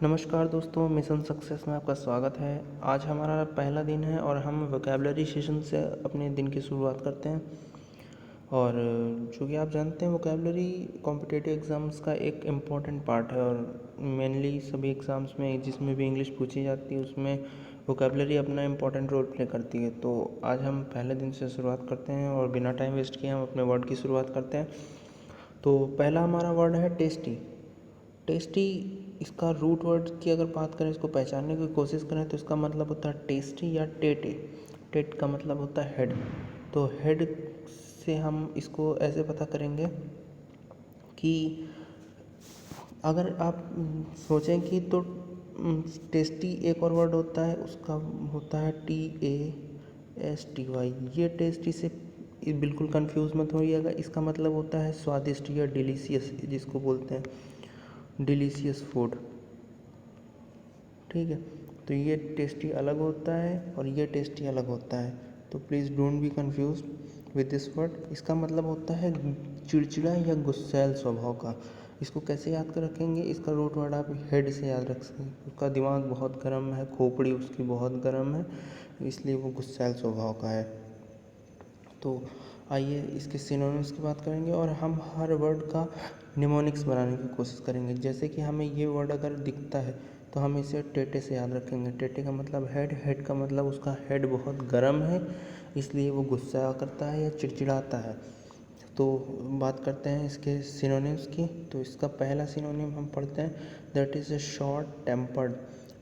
नमस्कार दोस्तों, mission success में आपका स्वागत है। आज हमारा पहला दिन है और हम वोकैबुलरी सेशन से अपने दिन की शुरुआत करते हैं। और जो कि आप जानते हैं, वोकैबुलरी कॉम्पिटिटिव एग्ज़ाम्स का एक इम्पॉर्टेंट पार्ट है और मेनली सभी एग्ज़ाम्स में जिसमें भी इंग्लिश पूछी जाती है उसमें वोकैबुलरी अपना इम्पॉर्टेंट रोल प्ले करती है। तो आज हम पहले दिन से शुरुआत करते हैं और बिना टाइम वेस्ट किए हम अपने वर्ड की शुरुआत करते हैं। तो पहला हमारा वर्ड है टेस्टी। टेस्टी इसका रूट वर्ड की अगर बात करें, इसको पहचानने की कोशिश करें तो इसका मतलब होता है टेस्टी या टेटे। टेट का मतलब होता है हेड। तो हेड से हम इसको ऐसे पता करेंगे कि अगर आप सोचें कि तो टेस्टी एक और वर्ड होता है, उसका होता है TASTY। ये टेस्टी से बिल्कुल कंफ्यूज मत होइएगा। इसका मतलब होता है स्वादिष्ट या डिलीशियस, जिसको बोलते हैं डिलीशियस फूड। ठीक है, तो ये टेस्टी अलग होता है और ये टेस्टी अलग होता है। तो please don't be confuse with this word. इसका मतलब होता है चिड़चिड़ा या गुस्सैल स्वभाव का। इसको कैसे याद कर रखेंगे? इसका रूट वर्ड आप हेड से याद रख सकते हैं। उसका दिमाग बहुत गर्म है, खोपड़ी उसकी बहुत गर्म है, इसलिए वो गुस्सैल स्वभाव का है। तो आइए इसके सिनोनिम्स की बात करेंगे और हम हर वर्ड का निमोनिक्स बनाने की कोशिश करेंगे। जैसे कि हमें ये वर्ड अगर दिखता है तो हम इसे टेटे से याद रखेंगे। टेटे का मतलब हेड, हेड का मतलब उसका हेड बहुत गर्म है, इसलिए वो गुस्सा करता है या चिड़चिड़ाता है। तो बात करते हैं इसके सिनोनिम्स की। तो इसका पहला सिनोनिम हम पढ़ते हैं, that is a short tempered.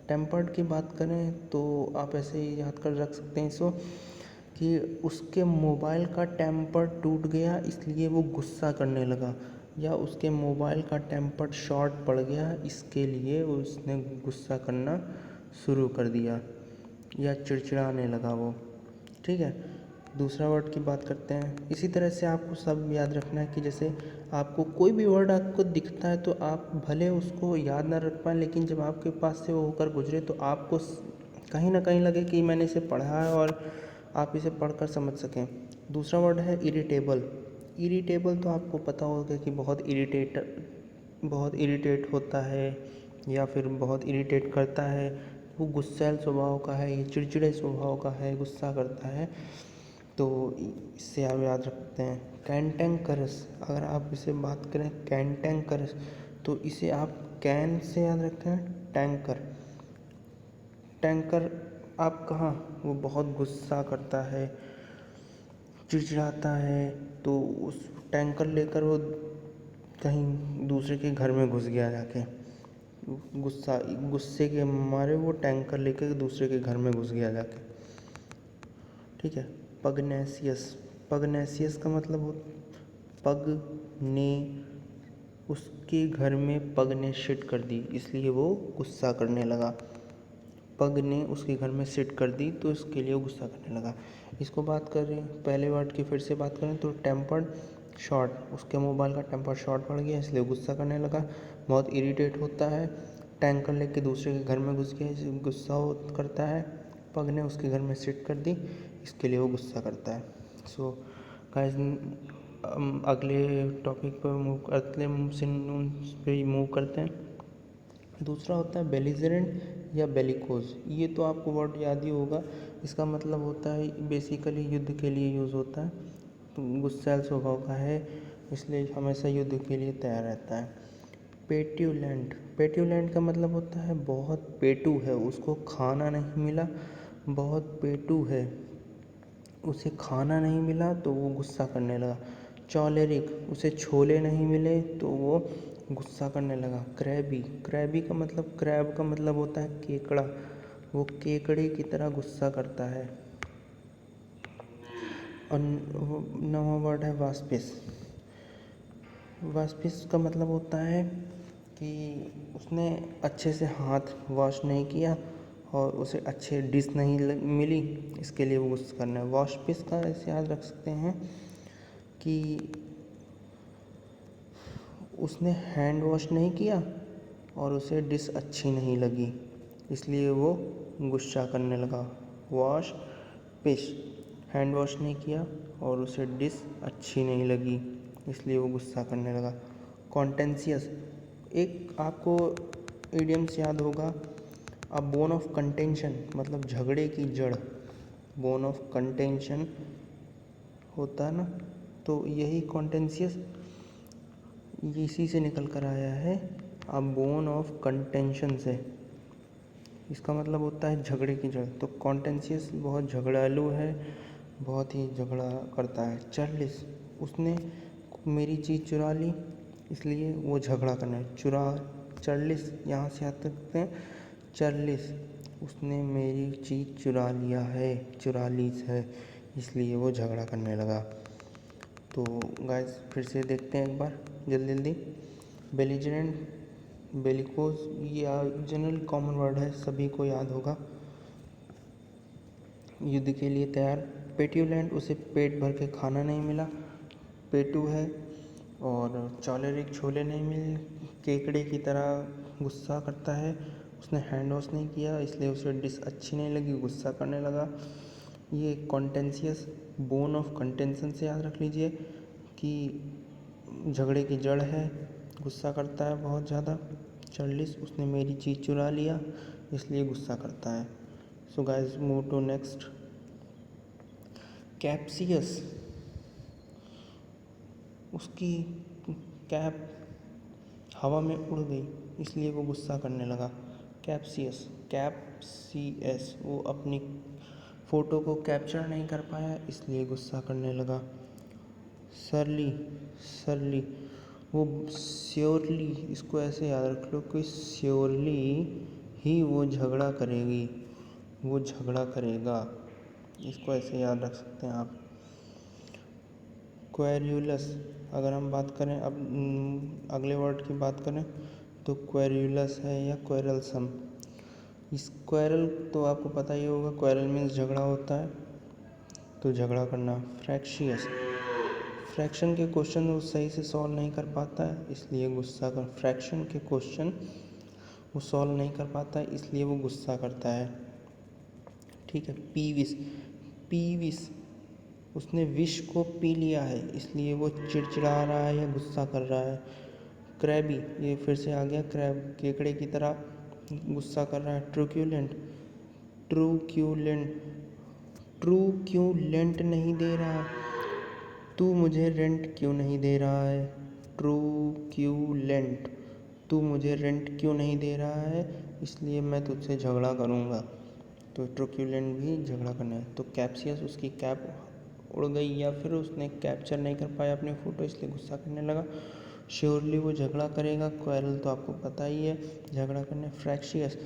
Tempered की बात करें तो आप ऐसे ही याद कर रख सकते हैं इसको कि उसके मोबाइल का टेम्पर टूट गया इसलिए वो गुस्सा करने लगा, या उसके मोबाइल का टेम्पर शॉर्ट पड़ गया इसके लिए उसने गुस्सा करना शुरू कर दिया या चिड़चिड़ाने लगा वो। ठीक है, दूसरा वर्ड की बात करते हैं। इसी तरह से आपको सब याद रखना है कि जैसे आपको कोई भी वर्ड आपको दिखता है तो आप भले उसको याद ना रख पाएँ, लेकिन जब आपके पास से वो होकर गुजरे तो आपको कहीं ना कहीं लगे कि मैंने इसे पढ़ा है और आप इसे पढ़कर समझ सकें। दूसरा वर्ड है इरिटेबल। इरिटेबल तो आपको पता होगा कि बहुत इरिटेट होता है या फिर बहुत इरिटेट करता है। वो गुस्सैल स्वभाव का है, ये चिड़चिड़े स्वभाव का है, गुस्सा करता है। तो इससे आप याद रखते हैं। कैंटेंकरस, अगर आप इसे बात करें कैंटेंकरस, तो इसे आप कैन से याद रखते हैं टैंकर। टैंकर आप कहाँ, वो बहुत गुस्सा करता है, चिड़चिड़ाता है। तो उस टैंकर लेकर वो कहीं दूसरे के घर में घुस गया जाके, गुस्से के मारे वो टैंकर लेकर दूसरे के घर में घुस गया जाके। ठीक है, पगनेसियस। पगनेसियस का मतलब हो पग ने उसके घर में पग ने शिट कर दी इसलिए वो गुस्सा करने लगा। पग ने उसके घर में शिट कर दी तो इसके लिए वो गुस्सा करने लगा। इसको बात करें पहले वर्ड की, फिर से बात करें तो टेम्पर्ड शॉर्ट, उसके मोबाइल का टेम्पर शॉर्ट पड़ गया इसलिए गुस्सा करने लगा। बहुत इरिटेट होता है, टैंकर लेके दूसरे के घर में घुस गया, गुस्सा करता है। पग ने उसके घर में सिट कर दी इसके लिए वो गुस्सा करता है। सो गाइस, अगले टॉपिक पर मूव करते हैं। दूसरा होता है बेलिजरेंट या बेलिकोज। ये तो आपको वर्ड याद ही होगा। इसका मतलब होता है बेसिकली युद्ध के लिए यूज़ होता है। गुस्सैल स्वभाव का है इसलिए हमेशा युद्ध के लिए तैयार रहता है। पेट्यूलेंट, पेट्यूलेंट का मतलब होता है बहुत पेटू है, उसको खाना नहीं मिला, बहुत पेटू है, उसे खाना नहीं मिला तो वो गुस्सा करने लगा। चॉलेरिक, उसे छोले नहीं मिले तो वो गुस्सा करने लगा। क्रैबी, क्रैबी का मतलब, क्रैब का मतलब होता है केकड़ा, वो केकड़े की तरह गुस्सा करता है। और नवा वर्ड है वास्पिस। वास्पिस का मतलब होता है कि उसने अच्छे से हाथ वॉश नहीं किया और उसे अच्छे डिश नहीं मिली इसके लिए वो गुस्सा करना है। वास्पिस का ऐसे याद रख सकते हैं कि उसने हैंड वॉश नहीं किया और उसे डिश अच्छी नहीं लगी इसलिए वो गुस्सा करने लगा। वॉश पिश, हैंड वॉश नहीं किया और उसे डिश अच्छी नहीं लगी इसलिए वो गुस्सा करने लगा। कॉन्टेंशियस, एक आपको इडियम्स याद होगा। अ बोन ऑफ कंटेंशन मतलब झगड़े की जड़, बोन ऑफ कंटेंशन होता है ना, तो यही कॉन्टेंशियस इसी से निकल कर आया है, अ बोन ऑफ कंटेंशन से। इसका मतलब होता है झगड़े की जड़। तो कॉन्टेंशियस बहुत झगड़ालू है, बहुत ही झगड़ा करता है। चार्लिस, उसने मेरी चीज़ चुरा ली, इसलिए वो झगड़ा करना है। चार्लिस यहाँ से आ सकते हैं, चार्लिस उसने मेरी चीज़ चुरा लिया है, चुरा ली है, इसलिए वो झगड़ा करने लगा। तो गाइस फिर से देखते हैं एक बार जल्दी जल्दी। बेलिजरेंट, बेलिकोज, ये जनरल कॉमन वर्ड है, सभी को याद होगा। युद्ध के लिए तैयार। पेट्यूलेंट, उसे पेट भर के खाना नहीं मिला, पेटू है। और चॉलरिक, छोले नहीं मिले, केकड़े की तरह गुस्सा करता है, उसने हैंड वॉश नहीं किया इसलिए उसे डिश अच्छी नहीं लगी, गुस्सा करने लगा। ये कॉन्टेंशियस, बोन ऑफ कंटेंशन से याद रख लीजिए कि झगड़े की जड़ है, गुस्सा करता है बहुत ज़्यादा। चार्लिस, उसने मेरी चीज़ चुरा लिया, इसलिए गुस्सा करता है। So guys move to next. कैप्सियस, उसकी कैप हवा में उड़ गई, इसलिए वो गुस्सा करने लगा। कैप्सियस, कैप्सियस, वो अपनी फ़ोटो को कैप्चर नहीं कर पाया, इसलिए गुस्सा करने लगा। सरली, सरली, वो श्योरली, इसको ऐसे याद रख लो कि श्योरली ही वो झगड़ा करेगी, वो झगड़ा करेगा, इसको ऐसे याद रख सकते हैं आप। क्वेरुलस, अगर हम बात करें अब अगले वर्ड की बात करें तो क्वेरुलस है या क्वेरलसम। इस क्वेरल तो आपको पता ही होगा, क्वेरल मीन्स झगड़ा होता है, तो झगड़ा करना। फ्रैक्शियस, फ्रैक्शन के क्वेश्चन वो सही से सॉल्व नहीं कर पाता है, इसलिए गुस्सा कर, फ्रैक्शन के क्वेश्चन वो सॉल्व नहीं कर पाता है, इसलिए वो गुस्सा करता है। ठीक है। पीविस, पीविस, उसने विष को पी लिया है, इसलिए वो चिड़चिड़ा रहा है या गुस्सा कर रहा है। क्रैबी, ये फिर से आ गया, क्रैब केकड़े की तरह गुस्सा कर रहा है। ट्रूक्यूलेंट, ट्रूक्यूलेंट, ट्रूक्यूलेंट नहीं दे रहा, तू मुझे रेंट क्यों नहीं दे रहा है। ट्रूक्यूलेंट, तू मुझे रेंट क्यों नहीं दे रहा है, इसलिए मैं तुझसे झगड़ा करूँगा। तो ट्रूक्यूलेंट भी झगड़ा करना है। तो कैप्सियस, उसकी कैप उड़ गई या फिर उसने कैप्चर नहीं कर पाया अपनी फ़ोटो, इसलिए गुस्सा करने लगा। श्योरली वो झगड़ा करेगा। क्वेरल तो आपको पता ही है, झगड़ा करने। फ्रैक्शियस,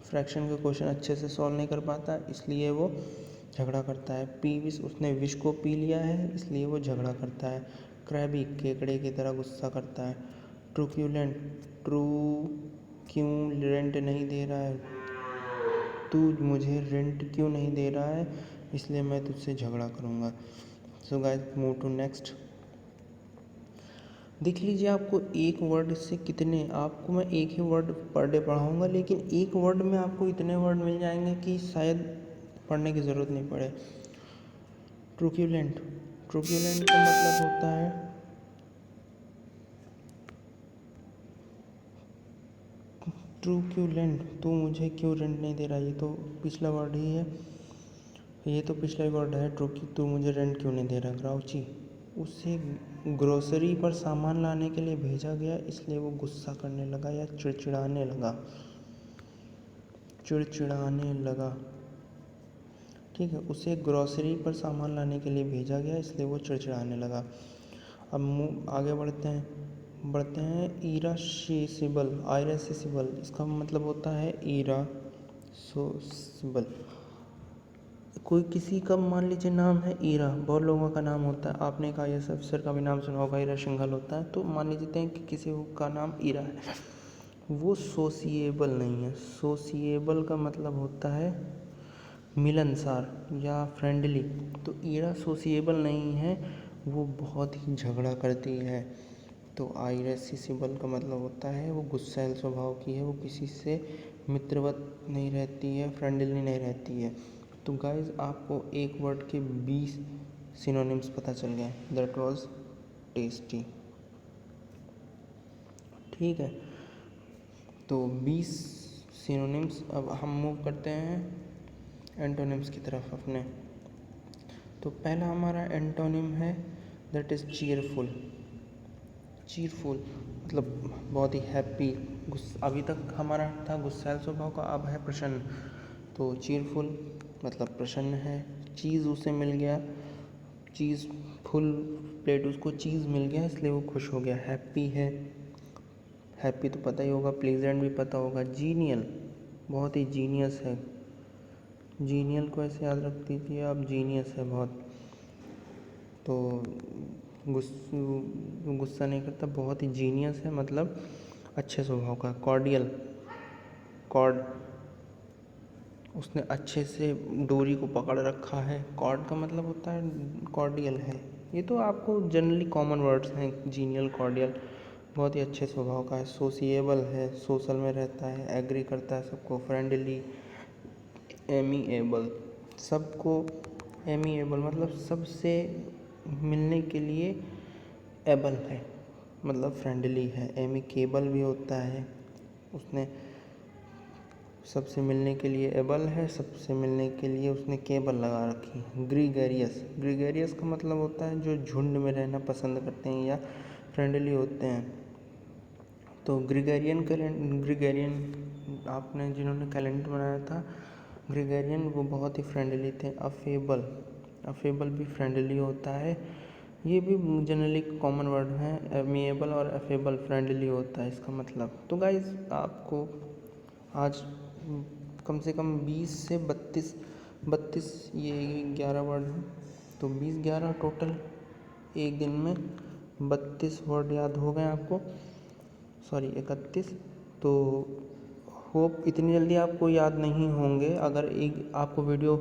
फ्रैक्शन के क्वेश्चन अच्छे से सॉल्व नहीं कर पाता, इसलिए वो झगड़ा करता है। पीविस, उसने विष को पी लिया है, इसलिए वो झगड़ा करता है। क्रैबी, केकड़े की तरह गुस्सा करता है। ट्रूक्यूलेंट, ट्रू क्यों रेंट नहीं दे रहा है, तू मुझे रेंट क्यों नहीं दे रहा है, इसलिए मैं तुझसे झगड़ा करूँगा। So guys move to next. देख लीजिए आपको एक वर्ड से कितने, आपको मैं एक ही वर्ड पर डे पढ़ाऊँगा, लेकिन एक वर्ड में आपको इतने वर्ड मिल जाएंगे कि शायद पढ़ने की ज़रूरत नहीं पड़े। ट्रूक्यूलेंट, ट्रूक्यूलेंट का मतलब होता है ट्रूक्यूलेंट, तू मुझे क्यों रेंट नहीं दे रहा, ये तो पिछला वर्ड ही है, ये तो पिछला ही वर्ड है। तू मुझे रेंट क्यों नहीं दे रहा। ग्राउची, उसे ग्रोसरी पर सामान लाने के लिए भेजा गया, इसलिए वो गुस्सा करने लगा या चिड़चिड़ाने लगा, चिड़चिड़ाने लगा। ठीक है, उसे ग्रोसरी पर सामान लाने के लिए भेजा गया, इसलिए वो चिड़चिड़ाने लगा। अब आगे बढ़ते हैं। इराशिसिबल, आयरासिसिबल, इसका मतलब होता है इरासोसिबल। कोई किसी का मान लीजिए नाम है ईरा, बहुत लोगों का नाम होता है, आपने का IAS अफसर का भी नाम सुना होगा, ईरा सिंघल होता है, तो मान लीजिए कि किसी का नाम ईरा है, वो सोसिएबल नहीं है। सोसिएबल का मतलब होता है मिलनसार या फ्रेंडली, तो ईरा सोसिएबल नहीं है, वो बहुत ही झगड़ा करती है। तो आयरासिसिबल का मतलब होता है वो गुस्सैल स्वभाव की है, वो किसी से मित्रवत नहीं रहती है, फ्रेंडली नहीं रहती है। तो गाइज आपको एक वर्ड के 20 सिनोनिम्स पता चल गए। That was tasty. ठीक है, तो 20 सिनोनिम्स। अब हम मूव करते हैं एंटोनिम्स की तरफ अपने। तो पहला हमारा एंटोनिम है दैट इज़ चीयरफुल। चीयरफुल मतलब बहुत ही हैप्पी। अभी तक हमारा था गुस्सैल स्वभाव का, अब है प्रसन्न। तो चीयरफुल मतलब प्रसन्न है। चीज़ उसे मिल गया, चीज़ फुल प्लेट, उसको चीज़ मिल गया इसलिए वो खुश हो गया। हैप्पी है, हैप्पी तो पता ही होगा, प्लेजेंट भी पता होगा। जीनियल बहुत ही जीनियस है। जीनियल को ऐसे याद रख दीजिए आप, जीनियस है बहुत। तो गुस्सा नहीं करता, बहुत ही जीनियस है मतलब अच्छे स्वभाव का। कॉर्डियल, कॉर्ड, उसने अच्छे से डोरी को पकड़ रखा है। कॉर्ड का मतलब होता है कॉर्डियल है। ये तो आपको जनरली कॉमन वर्ड्स हैं, जीनियल, कॉर्डियल। बहुत ही अच्छे स्वभाव का है। सोशिएबल है, सोशल में रहता है, एग्री करता है सबको। फ्रेंडली, एमीएबल, सबको एमीएबल मतलब सबसे मिलने के लिए एबल है, मतलब फ्रेंडली है। एमिकेबल भी होता है, उसने सबसे मिलने के लिए एबल है, सबसे मिलने के लिए उसने केबल लगा रखी है। ग्रीगेरियस, ग्रीगेरियस का मतलब होता है जो झुंड में रहना पसंद करते हैं या फ्रेंडली होते हैं। तो ग्रीगेरियन आपने जिन्होंने कैलेंडर बनाया था ग्रीगेरियन, वो बहुत ही फ्रेंडली थे। अफेबल, अफेबल भी फ्रेंडली होता है। ये भी जनरली कॉमन वर्ड हैं। एमिएबल और अफेबल फ्रेंडली होता है इसका मतलब। तो गाइज आपको आज कम से कम 20 से 32 ये 11 वर्ड हैं। तो 20-11 टोटल एक दिन में 32 वर्ड याद हो गए आपको, सॉरी 31। तो होप इतनी जल्दी आपको याद नहीं होंगे। अगर एक आपको वीडियो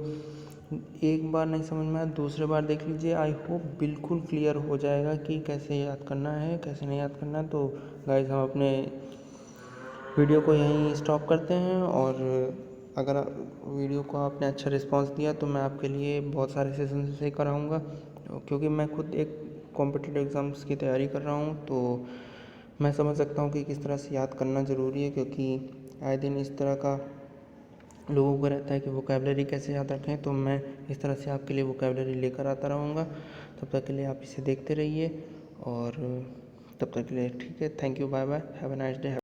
एक बार नहीं समझ में आया, दूसरे बार देख लीजिए। आई होप बिल्कुल क्लियर हो जाएगा कि कैसे याद करना है, कैसे नहीं याद करना है। तो गाइस हम अपने वीडियो को यहीं स्टॉप करते हैं। और अगर वीडियो को आपने अच्छा रिस्पांस दिया तो मैं आपके लिए बहुत सारे सेशन से कराऊंगा, क्योंकि मैं खुद एक कॉम्पिटिटिव एग्ज़ाम्स की तैयारी कर रहा हूं। तो मैं समझ सकता हूं कि किस तरह से याद करना ज़रूरी है, क्योंकि आए दिन इस तरह का लोगों को रहता है कि वोकैबलरी कैसे याद रखें। तो मैं इस तरह से आपके लिए वोकैबलरी लेकर आता रहूँगा। तब तक के लिए आप इसे देखते रहिए, और तब तक के लिए ठीक है। Thank you, bye bye, have a nice day.